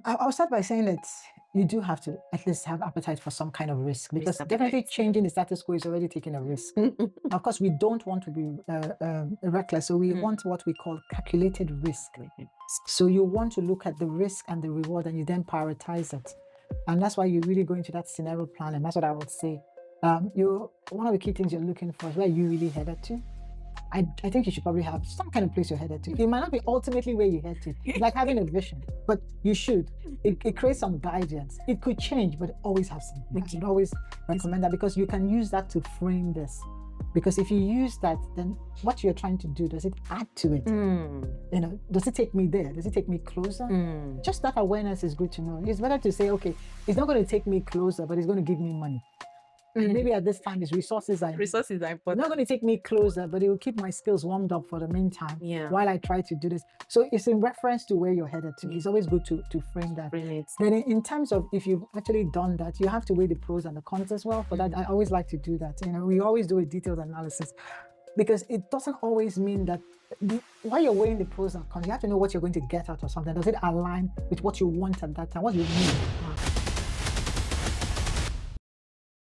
I'll start by saying that you do have to at least have appetite for some kind of risk because Risk definitely appetite. changing the status quo is already taking a risk. Of course, we don't want to be reckless, so we Mm. want what we call calculated risk. Mhm. So you want to look at the risk and the reward, and you then prioritize it, and that's why you really go into that scenario plan, and that's what I would say. You One of the key things you're looking for is where you really headed to. I think you should probably have some kind of place you're headed to. It might not be ultimately where you head to. It's like having a vision, but you should. It creates some guidance. It could change, but always have something. I should always recommend that because you can use that to frame this. Because if you use that, then what you're trying to do, does it add to it? Does it take me there? Does it take me closer? Just that awareness is good to know. It's better to say, okay, it's not going to take me closer, but it's going to give me money. Maybe at this time, his resources are Resources are not important. going to take me closer, but it will keep my skills warmed up for the meantime Yeah. while I try to do this. So it's in reference to where you're headed to. It's always good to frame that. Frame it. Then in terms of if you've actually done that, you have to weigh the pros and the cons as well. For that, I always like to do that. We always do a detailed analysis because it doesn't always mean that while you're weighing the pros and cons, you have to know what you're going to get out of something. Does it align with what you want at that time? What you need?